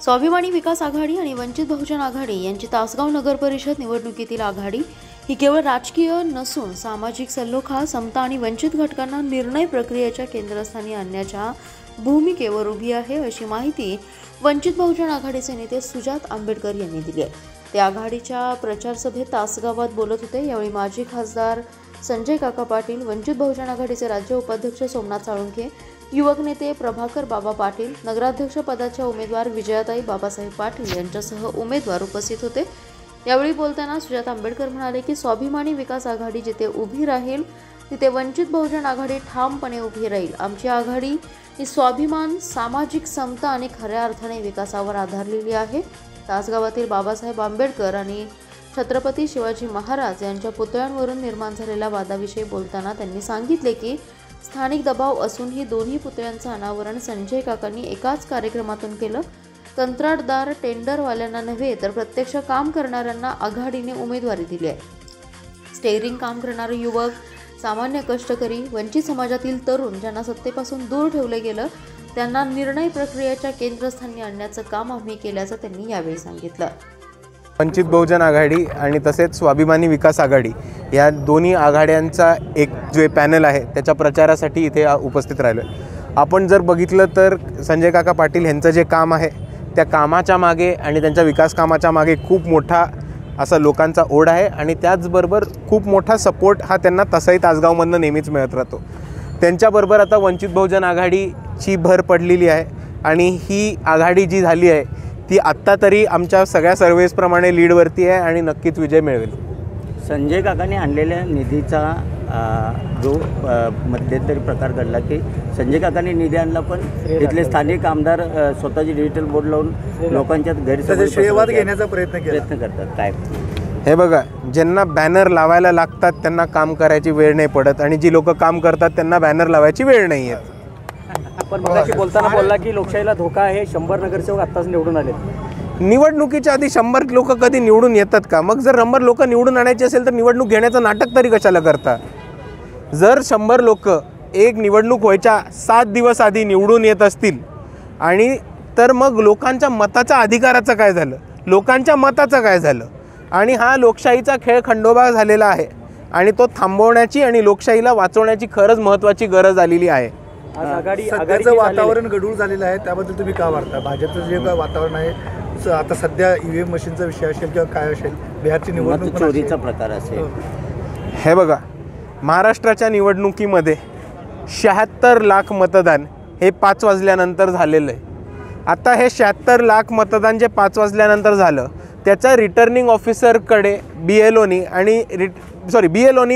स्वाभिमानी विकास आघाडी आणि वंचित बहुजन आघाडी यांची तासगाव नगर परिषद निवडणुकीतील आघाडी ही केवळ राजकीय नसून सामाजिक सलोखा, समता आणि वंचित घटकांना निर्णय प्रक्रियेच्या केंद्रस्थानी आणण्याच्या भूमिकेवर उभी आहे, अशी माहिती वंचित बहुजन आघाडीचे नेते सुजात आंबेडकर यांनी दिली आहे। ते आघाडीच्या प्रचार सभेत तासगावात बोलत होते। यावेळी माजी खासदार संजय काका पाटील, वंचित बहुजन आघाडीचे राज्य उपाध्यक्ष सोमनाथ साळुंखे, युवक नेते प्रभाकर बाबा पाटील, नगराध्यक्ष पदाच्या उमेदवार विजयाताई बाबासाहेब पाटील यांच्यासह उमेदवार उपस्थित होते। यावेळी बोलताना सुजात आंबेडकर म्हणाले की स्वाभिमानी विकास आघाडी जिथे उभी राहील तिथे वंचित बहुजन आघाडी ठामपणे उभी राहील। आमची आघाडी ही स्वाभिमान, सामाजिक समता आणि खऱ्या अर्थाने विकासावर आधारलेली आहे। तासगावातील बाबासाहेब आंबेडकर आणि छत्रपती शिवाजी महाराज यांच्या पुतळ्यांवरून निर्माण झालेल्या वादाविषयी बोलताना त्यांनी सांगितले की स्थानिक दबाव असूनही दोन्ही पुतळ्यांचं अनावरण संजय काकांनी एकाच कार्यक्रमातून केलं। कंत्राटदार, टेंडरवाल्यांना नव्हे तर प्रत्यक्ष काम करणाऱ्यांना आघाडीने उमेदवारी दिली आहे। स्टेअरिंग काम करणारे युवक, सामान्य कष्टकरी, वंचित समाजातील तरुण ज्यांना सत्तेपासून दूर ठेवले गेलं त्यांना निर्णय प्रक्रियेच्या केंद्रस्थानी आणण्याचं काम आम्ही केल्याचं त्यांनी यावेळी सांगितलं। वंचित बहुजन आघाडी आणि तसेच स्वाभिमानी विकास आघाडी या दोन्ही आघाड्यांचा एक जे पॅनल आहे त्याच्या प्रचारासाठी इथे उपस्थित राहिलो। आपण जर बघितलं तर संजय काका पाटील यांचं जे काम आहे त्या कामाच्या मागे आणि त्यांच्या विकास कामाच्या मागे खूप मोठा असा लोकांचा ओढ आहे आणि त्याचबरोबर खूप मोठा सपोर्ट हा त्यांना तसाही तासगावमधनं नेहमीच मिळत राहतो। त्यांच्याबरोबर आता वंचित बहुजन आघाडीची भर पडलेली आहे आणि ही आघाडी जी झाली आहे ती आत्ता तरी आमच्या सगळ्या सर्वेसप्रमाणे लीडवरती आहे आणि नक्कीच विजय मिळवेल। संजय काकांनी आणलेल्या निधीचा जो मध्यंतरी प्रकार घडला की संजय काकांनी निधी आणला पण तिथले स्थानिक आमदार स्वतःची डिजिटल बोर्ड लावून लोकांच्या गैरसमज घेण्याचा प्रयत्न करतात। काय हे बघा, ज्यांना बॅनर लावायला लागतात त्यांना काम करायची वेळ नाही पडत आणि जी लोक काम करतात त्यांना बॅनर लावायची वेळ नाही आहे। आपण मगाशी बोलताना बोलला की लोकशाहीला धोका आहे, 100 नगरसेवक आत्ताच निवडून आले। निवडणुकीच्या आधी 100 लोक कधी निवडून येतात का? मग जर 100 लोक निवडून आणायचे असेल तर निवडणूक घेण्याचं नाटक तरी कशाला करता? जर 100 लोक एक निवडणूक व्हायच्या 7 दिवस आधी निवडून येत असतील आणि तर मग लोकांच्या मताचा अधिकाराचं काय झालं? लोकांच्या मताचं काय झालं? आणि हा लोकशाहीचा खेळ खंडोबा झालेला आहे आणि तो थांबवण्याची आणि लोकशाहीला वाचवण्याची खरंच महत्त्वाची गरज आलेली आहे। सध्याचं वातावरण गढूळ झालेलं आहे, त्याबद्दल तुम्ही का वाटता? भाजपचं जे वातावरण आहे आता सध्या ईव्हीएम मशीनचा विषय असेल किंवा काय असेल, बिहारची निवडणूक चोरीचा प्रकार असेल, हे बघा, महाराष्ट्राच्या निवडणुकीमध्ये 76 लाख मतदान हे 5 वाजल्यानंतर झालेलं आहे। आता हे 76 लाख मतदान जे 5 वाजल्यानंतर झालं त्याच्या रिटर्निंग ऑफिसरकडे BLOनी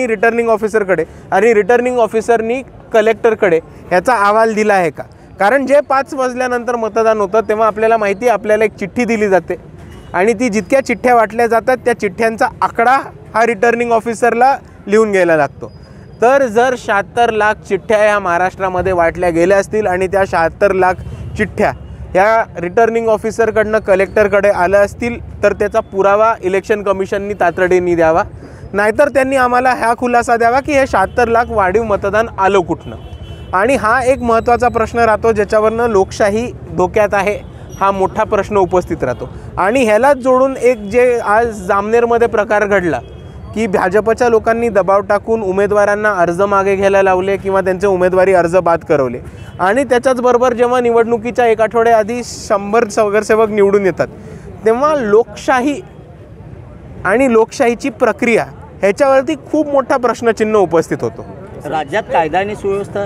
रिटर्निंग ऑफिसरकडे आणि रिटर्निंग ऑफिसरनी कलेक्टरकडे ह्याचा अहवाल दिला आहे का? कारण जे 5 वाजल्यानंतर मतदान होतं तेव्हा आपल्याला माहिती आहे, आपल्याला एक चिठ्ठी दिली जाते आणि ती जितक्या चिठ्ठ्या वाटल्या जातात त्या चिठ्ठ्यांचा आकडा हा रिटर्निंग ऑफिसरला लिहून घ्यायला लागतो। तर जर 76 लाख चिठ्ठ्या ह्या महाराष्ट्रामध्ये वाटल्या गेल्या असतील आणि त्या 76 लाख चिठ्ठ्या ह्या रिटर्निंग ऑफिसरकडनं कलेक्टरकडे आल्या असतील तर त्याचा पुरावा इलेक्शन कमिशननी तातडीने द्यावा, नाहीतर त्यांनी आम्हाला हा खुलासा द्यावा की हे 76 लाख वाढीव मतदान आलं कुठनं। आणि हा एक महत्त्वाचा प्रश्न राहतो ज्याच्यावरनं लोकशाही धोक्यात आहे, हा मोठा प्रश्न उपस्थित राहतो। आणि ह्यालाच जोडून एक जे आज जामनेरमध्ये प्रकार घडला की भाजपच्या लोकांनी दबाव टाकून उमेदवारांना अर्ज मागे घ्यायला लावले किंवा त्यांचे उमेदवारी अर्ज बाद करवले आणि त्याच्याचबरोबर जेव्हा निवडणुकीच्या 1 आठवड्याआधी 100 नगरसेवक निवडून येतात तेव्हा लोकशाही आणि लोकशाहीची प्रक्रिया ह्याच्यावरती खूप मोठा प्रश्नचिन्ह उपस्थित होतो। राज्यात कायदा आणि सुव्यवस्था